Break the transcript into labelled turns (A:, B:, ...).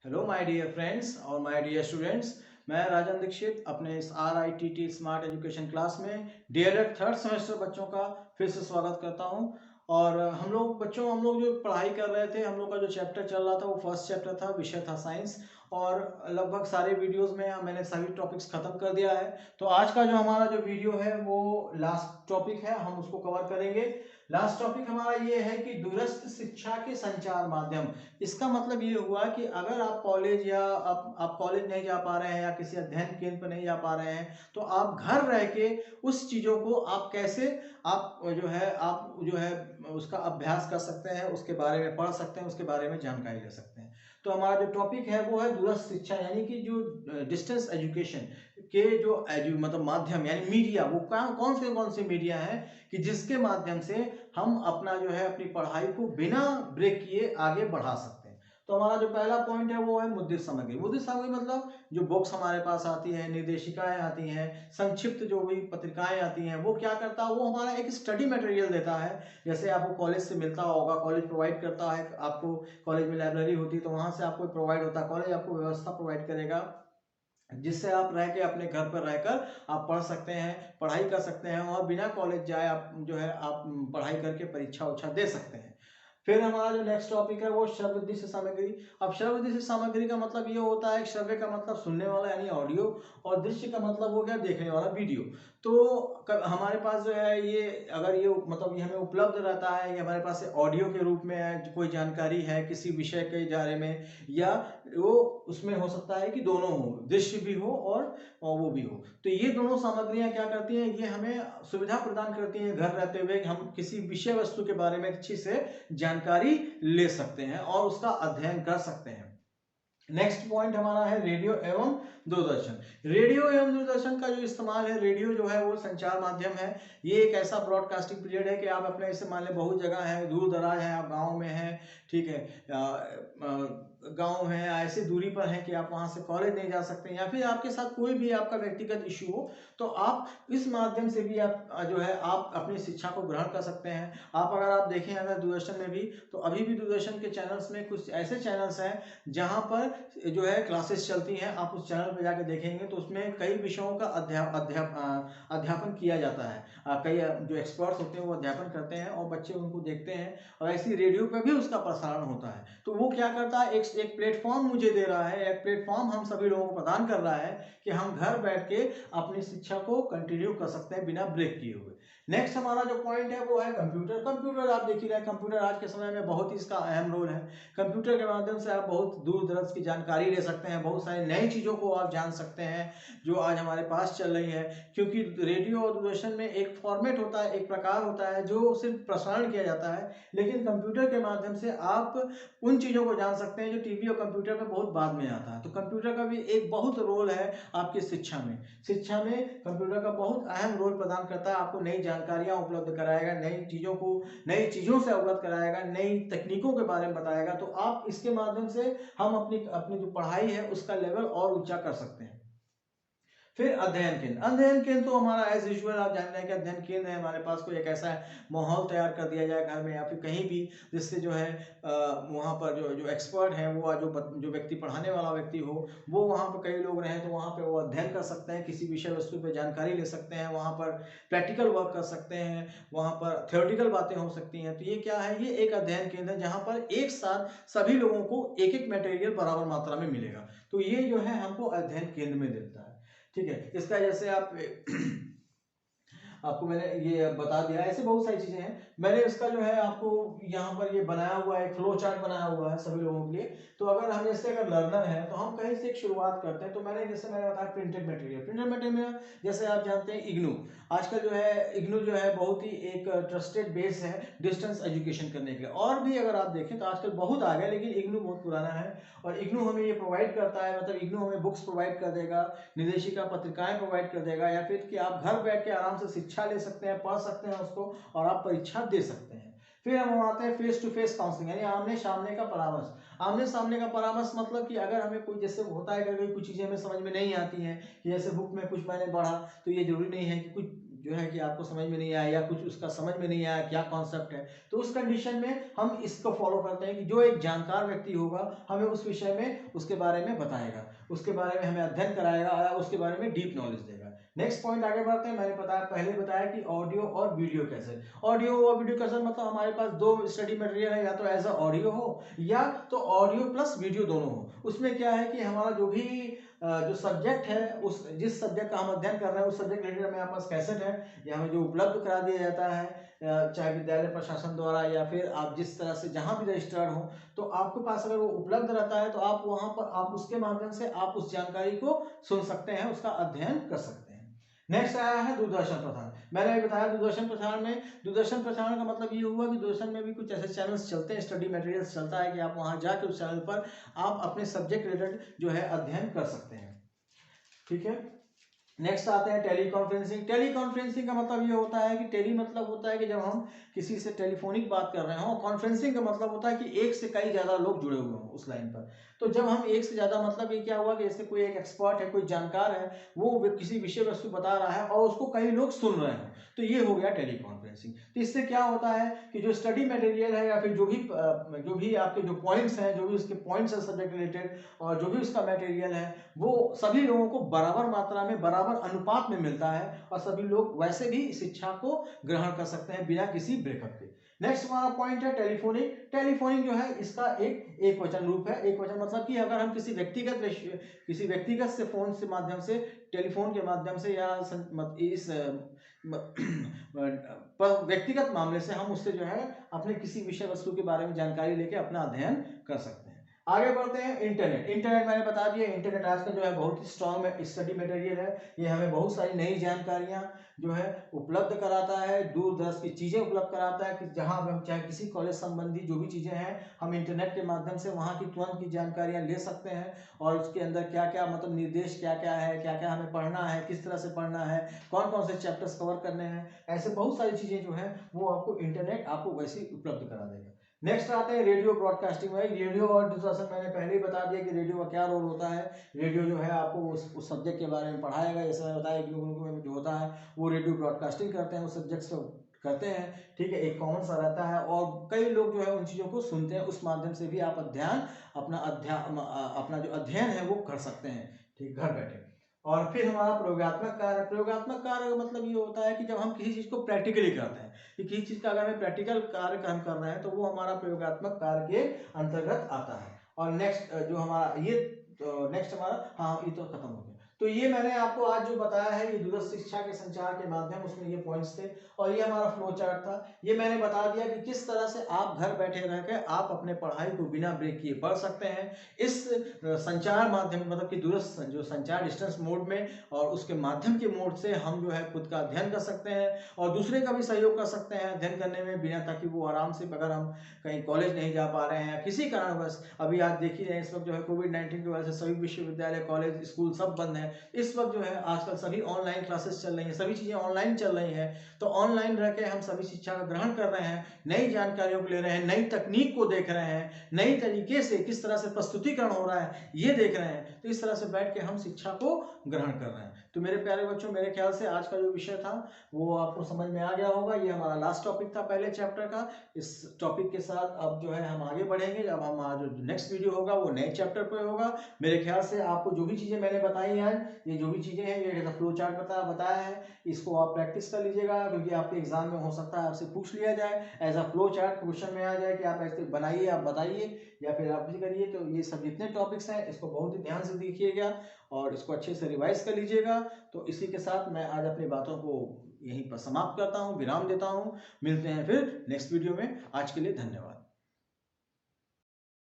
A: Hello my dear friends और my dear students. मैं राजन दीक्षित अपने इस RITT स्मार्ट एजुकेशन क्लास में DLED थर्ड सेमेस्टर बच्चों का फिर से स्वागत करता हूं। और हम लोग जो पढ़ाई कर रहे थे, हम लोग का जो चैप्टर चल रहा था वो फर्स्ट चैप्टर था, विषय था साइंस। और लगभग सारे वीडियोस में मैंने सभी टॉपिक्स खत्म कर दिया है। तो आज का जो हमारा जो वीडियो है वो लास्ट टॉपिक है, हम उसको कवर करेंगे। लास्ट टॉपिक हमारा ये है कि दूरस्थ शिक्षा के संचार माध्यम। इसका मतलब ये हुआ कि अगर आप कॉलेज या आप कॉलेज नहीं जा पा रहे हैं या किसी अध्ययन केंद्र पर नहीं जा पा रहे हैं, तो आप घर रह के उस चीज़ों को आप कैसे आप जो है उसका अभ्यास कर सकते हैं, उसके बारे में पढ़ सकते हैं, उसके बारे में जानकारी ले सकते हैं। तो हमारा जो टॉपिक है वो है दूरस्थ शिक्षा, यानी कि जो डिस्टेंस एजुकेशन के जो मतलब माध्यम यानी मीडिया, वो कौन से मीडिया है कि जिसके माध्यम से हम अपना जो है अपनी पढ़ाई को बिना ब्रेक किए आगे बढ़ा सकते हैं। तो हमारा जो पहला पॉइंट है वो है मुद्रित सामग्री। मुद्रित सामग्री मतलब जो बुक्स हमारे पास आती है, निर्देशिकाएं आती हैं, संक्षिप्त जो भी पत्रिकाएं आती हैं, वो क्या करता है, वो हमारा एक स्टडी मटेरियल देता है। जैसे आपको कॉलेज से मिलता होगा, कॉलेज प्रोवाइड करता है आपको, कॉलेज में लाइब्रेरी होती है तो वहां से आपको प्रोवाइड होता है, कॉलेज आपको व्यवस्था प्रोवाइड करेगा जिससे आप रह के अपने घर पर रहकर आप पढ़ सकते हैं, पढ़ाई कर सकते हैं और बिना कॉलेज जाए आप जो है आप पढ़ाई करके परीक्षा उच्छा दे सकते हैं। फिर हमारा जो नेक्स्ट टॉपिक है वो श्रव्य दृश्य सामग्री। अब श्रव्य दृश्य सामग्री का मतलब ये होता है, श्रव्य का मतलब सुनने वाला यानी ऑडियो, और दृश्य का मतलब हो गया देखने वाला वीडियो। तो हमारे पास जो है ये, अगर ये मतलब ये हमें उपलब्ध रहता है, ये हमारे पास ऑडियो के रूप में है, कोई जानकारी है किसी विषय के बारे में, या वो उसमें हो सकता है कि दोनों हो, दृश्य भी हो और वो भी हो। तो ये दोनों सामग्रियां क्या करती हैं, ये हमें सुविधा प्रदान करती हैं घर रहते हुए कि हम किसी विषय वस्तु के बारे में अच्छी से जानकारी ले सकते हैं और उसका अध्ययन कर सकते हैं। नेक्स्ट पॉइंट हमारा है रेडियो एवं दूरदर्शन। रेडियो एवं दूरदर्शन का जो इस्तेमाल है, रेडियो जो है वो संचार माध्यम है। ये एक ऐसा ब्रॉडकास्टिंग पीरियड है कि आप अपने, जैसे मान लें बहुत जगह है, दूर दराज है, आप गांव में हैं, ठीक है, गांव में ऐसी दूरी पर है कि आप वहां से कॉलेज नहीं जा सकते, या फिर आपके साथ कोई भी आपका व्यक्तिगत इश्यू हो, तो आप इस माध्यम से भी आप जो है आप अपनी शिक्षा को ग्रहण कर सकते हैं। अगर आप देखें अगर दूरदर्शन में भी, तो अभी भी दूरदर्शन के चैनल्स में कुछ ऐसे चैनल्स हैं जहां पर जो है क्लासेस चलती हैं। आप उस चैनल पर जाकर देखेंगे तो उसमें कई विषयों का अध्यापन किया जाता है। कई जो एक्सपर्ट्स होते हैं वो अध्यापन करते हैं और बच्चे उनको देखते हैं, और ऐसी रेडियो पे भी उसका प्रसारण होता है। तो वो क्या करता है, एक प्लेटफॉर्म मुझे दे रहा है, एक प्लेटफॉर्म हम सभी लोगों को प्रदान कर रहा है कि हम घर बैठ के अपनी शिक्षा को कंटिन्यू कर सकते हैं बिना ब्रेक किए हुए। नेक्स्ट हमारा जो पॉइंट है वो है कंप्यूटर। कंप्यूटर आप देख ही रहे हैं, कंप्यूटर आज के समय में बहुत ही इसका अहम रोल है। कंप्यूटर के माध्यम से आप बहुत दूर दराज की जानकारी ले सकते हैं, बहुत सारी नई चीज़ों को आप जान सकते हैं जो आज हमारे पास चल रही है। क्योंकि रेडियो और दूरदर्शन में एक फॉर्मेट होता है, एक प्रकार होता है जो सिर्फ प्रसारण किया जाता है, लेकिन कंप्यूटर के माध्यम से आप उन चीज़ों को जान सकते हैं जो टीवी और कंप्यूटर में बहुत बाद में आता है। तो कंप्यूटर का भी एक बहुत रोल है आपकी शिक्षा में। शिक्षा में कंप्यूटर का बहुत अहम रोल प्रदान करता है, आपको नई जानकारियां उपलब्ध कराएगा, नई चीज़ों से अवगत कराएगा, नई तकनीकों के बारे में बताएगा। तो आप इसके माध्यम से हम अपनी अपनी जो पढ़ाई है उसका लेवल और ऊंचा कर सकते हैं। फिर अध्ययन केंद्र। अध्ययन केंद्र तो हमारा एज यूजुअल आप जान रहे हैं कि अध्ययन केंद्र है हमारे पास, कोई एक ऐसा माहौल तैयार कर दिया जाए घर में या फिर कहीं भी, जिससे जो है वहाँ पर जो जो एक्सपर्ट हैं, वो जो व्यक्ति पढ़ाने वाला व्यक्ति हो, वो वहाँ पर कई लोग रहें तो वहाँ पर वो अध्ययन कर सकते हैं, किसी विषय वस्तु पर जानकारी ले सकते हैं, वहाँ पर प्रैक्टिकल वर्क कर सकते हैं, वहाँ पर थ्योरेटिकल बातें हो सकती हैं। तो ये क्या है, ये एक अध्ययन केंद्र है जहाँ पर एक साथ सभी लोगों को एक एक मटेरियल बराबर मात्रा में मिलेगा। तो ये जो है हमको अध्ययन केंद्र में देता है, ठीक है। इसका जैसे आप आपको मैंने ये बता दिया, ऐसे बहुत सारी चीजें हैं। मैंने इसका जो है आपको यहाँ पर ये बनाया हुआ है, एक फ्लो चार्ट बनाया हुआ है सभी लोगों के लिए। तो अगर हम जैसे अगर लर्नर हैं तो हम कहीं से एक शुरुआत करते हैं। तो मैंने बताया प्रिंटेड मटेरियल, जैसे आप जानते हैं इग्नू। आजकल जो है इग्नू जो है बहुत ही एक ट्रस्टेड बेस है डिस्टेंस एजुकेशन करने के लिए। और भी अगर आप देखें तो आजकल बहुत आ गया, लेकिन इग्नू बहुत पुराना है। और इग्नू हमें ये प्रोवाइड करता है, मतलब इग्नू हमें बुक्स प्रोवाइड कर देगा, निर्देशिका पत्रिकाएं प्रोवाइड कर देगा, या फिर कि आप घर बैठ के आराम से शिक्षा ले सकते हैं, पढ़ सकते हैं उसको, और आप परीक्षा दे सकते हैं। फिर हम आते हैं फेस टू फेस काउंसलिंग, यानी आमने सामने का परामर्श। आमने सामने का परामर्श मतलब कि अगर हमें कोई, जैसे होता है कि कुछ चीज़ें हमें समझ में नहीं आती हैं, कि जैसे बुक में कुछ मैंने पढ़ा तो ये जरूरी नहीं है कि कुछ जो है कि आपको समझ में नहीं आया या कुछ उसका समझ में नहीं आया क्या कॉन्सेप्ट है, तो उस कंडीशन में हम इसको फॉलो करते हैं कि जो एक जानकार व्यक्ति होगा हमें उस विषय में उसके बारे में बताएगा, उसके बारे में हमें अध्ययन कराएगा और उसके बारे में डीप नॉलेज देगा। नेक्स्ट पॉइंट आगे बढ़ते हैं। मैंने पहले बताया कि ऑडियो और वीडियो कैसेट, ऑडियो और वीडियो कैसेट मतलब हमारे पास दो स्टडी मटेरियल है, या तो एज अ ऑडियो हो या तो ऑडियो प्लस वीडियो दोनों हो। उसमें क्या है कि हमारा जो भी जो सब्जेक्ट है, उस जिस सब्जेक्ट का हम अध्ययन कर रहे हैं उस सब्जेक्ट रिलेटेड हमें पास कैसेट है, या हमें जो उपलब्ध करा दिया जाता है चाहे विद्यालय प्रशासन द्वारा या फिर आप जिस तरह से जहां भी रजिस्टर्ड हो, तो आपके पास अगर वो उपलब्ध रहता है तो आप वहां पर आप उसके माध्यम से आप उस जानकारी को सुन सकते हैं, उसका अध्ययन कर सकते हैं। नेक्स्ट आया है दूरदर्शन प्रसारण। मैंने अभी बताया दूरदर्शन प्रसारण में, दूरदर्शन प्रसारण का मतलब ये हुआ कि दूरदर्शन में भी कुछ ऐसे चैनल्स चलते हैं, स्टडी मटेरियल्स चलता है कि आप वहां जाकर उस चैनल पर आप अपने सब्जेक्ट रिलेटेड जो है अध्ययन कर सकते हैं। ठीक है, नेक्स्ट आते हैं टेली कॉन्फ्रेंसिंग। टेली कॉन्फ्रेंसिंग का मतलब ये होता है कि टेली मतलब होता है कि जब हम किसी से टेलीफोनिक बात कर रहे हो, कॉन्फ्रेंसिंग का मतलब होता है कि एक से कई ज्यादा लोग जुड़े हुए हों उस लाइन पर। तो जब हम एक से ज्यादा मतलब ये क्या हुआ कि जैसे कोई एक एक्सपर्ट है, कोई जानकार है, वो किसी विषय वस्तु बता रहा है और उसको कई लोग सुन रहे हैं, तो ये हो गया टेली कॉन्फ्रेंसिंग। तो इससे क्या होता है कि जो स्टडी मटेरियल है या फिर जो भी आपके जो पॉइंट्स हैं, जो भी उसके पॉइंट्स है सब्जेक्ट रिलेटेड और जो भी उसका मटेरियल है, वो सभी लोगों को बराबर मात्रा में बराबर अनुपात में मिलता है और सभी लोग वैसे भी शिक्षा को ग्रहण कर सकते हैं बिना किसी ब्रेकअप के। नेक्स्ट हमारा पॉइंट है टेलीफोनिक। टेलीफोनिक जो है इसका एक वचन रूप है। एक वचन मतलब कि अगर हम किसी व्यक्तिगत से फोन से माध्यम से, टेलीफोन के माध्यम से या इस व्यक्तिगत मामले से हम उससे जो है अपने किसी विषय वस्तु के बारे में जानकारी लेके अपना अध्ययन कर सकते हैं। आगे बढ़ते हैं इंटरनेट। इंटरनेट मैंने बता दिया, इंटरनेट आज का जो है बहुत ही स्ट्रॉन्ग स्टडी मटेरियल है। ये हमें बहुत सारी नई जानकारियां जो है उपलब्ध कराता है, दूर दराज की चीजें उपलब्ध कराता है कि जहां हम चाहे किसी कॉलेज संबंधी जो भी चीजें हैं हम इंटरनेट के माध्यम से वहां की तुरंत की जानकारियां ले सकते हैं और उसके अंदर क्या क्या मतलब निर्देश क्या क्या है, क्या क्या हमें पढ़ना है, किस तरह से पढ़ना है, कौन कौन से चैप्टर्स कवर करने हैं, ऐसे बहुत सारी चीजें जो है वो आपको इंटरनेट आपको वैसे उपलब्ध करा देगा। नेक्स्ट आते हैं रेडियो ब्रॉडकास्टिंग में। रेडियो और दूरदर्शन मैंने पहले ही बता दिया कि रेडियो का क्या रोल होता है। रेडियो जो है आपको उस सब्जेक्ट के बारे में पढ़ाएगा, जैसे मैंने बताया कि उनको जो होता है वो रेडियो ब्रॉडकास्टिंग करते हैं, उस सब्जेक्ट से करते हैं। ठीक है, एक कॉमन सा रहता है और कई लोग जो है उन चीज़ों को सुनते हैं, उस माध्यम से भी आप अपना जो अध्ययन है वो कर सकते हैं, ठीक, घर बैठे। और फिर हमारा प्रयोगात्मक कार्य। प्रयोगात्मक कार्य का मतलब ये होता है कि जब हम किसी चीज़ को प्रैक्टिकली करते हैं, कि किसी चीज़ का अगर हमें प्रैक्टिकल कार्य हम कर रहे हैं तो वो हमारा प्रयोगात्मक कार्य के अंतर्गत आता है। और नेक्स्ट जो हमारा ये नेक्स्ट हमारा, हाँ ये तो खत्म हो गया। तो ये मैंने आपको आज जो बताया है ये दूरस्थ शिक्षा के संचार के माध्यम, उसमें ये पॉइंट्स थे और ये हमारा फ्लो चार्ट था। ये मैंने बता दिया कि किस तरह से आप घर बैठे रहकर आप अपने पढ़ाई को बिना ब्रेक किए पढ़ सकते हैं। इस संचार माध्यम मतलब कि दूरस्थ जो संचार डिस्टेंस मोड में और उसके माध्यम के मोड से हम जो है खुद का अध्ययन कर सकते हैं और दूसरे का भी सहयोग कर सकते हैं अध्ययन करने में बिना, ताकि वो आराम से, अगर हम कहीं कॉलेज नहीं जा पा रहे हैं या किसी कारणवश, अभी आप देख ही रहे हैं इस वक्त जो है कोविड-19 की वजह से सभी विश्वविद्यालय, कॉलेज, स्कूल सब बंद है। इस वक्त जो है आजकल सभी ऑनलाइन क्लासेस चल रही हैं, सभी चीज़ें ऑनलाइन चल रही हैं। तो ऑनलाइन रह के हम सभी शिक्षा का ग्रहण कर रहे हैं, नई जानकारियों को ले रहे हैं, नई तकनीक को देख रहे हैं, नई तरीके से किस तरह से प्रस्तुतिकरण हो रहा है ये देख रहे हैं। तो इस तरह से बैठ के हम शिक्षा को ग्रहण कर रहे हैं। तो मेरे प्यारे बच्चों, मेरे ख्याल से आज का जो विषय था वो आपको समझ में आ गया होगा। ये हमारा लास्ट टॉपिक था पहले चैप्टर का। इस टॉपिक के साथ अब जो है हम आगे बढ़ेंगे। अब हमारा जो नेक्स्ट वीडियो होगा वो नए चैप्टर पर होगा। मेरे ख्याल से आपको जो भी चीज़ें मैंने बताई आज, ये जो भी चीज़ें हैं, ये फ्लो चार्ट बताया है, इसको आप प्रैक्टिस कर लीजिएगा, क्योंकि आपके एग्जाम में हो सकता है आपसे पूछ लिया जाए as a flow chart, question में आ जाए कि आप ऐसे बनाइए, आप बताइए या फिर आप भी करिए। तो ये सब जितने टॉपिक्स हैं इसको बहुत ही ध्यान से देखिएगा और इसको अच्छे से रिवाइज कर लीजिएगा। तो इसी के साथ मैं आज अपनी बातों को यहीं पर समाप्त करता हूँ, विराम देता हूँ। मिलते हैं फिर नेक्स्ट वीडियो में। आज के लिए धन्यवाद।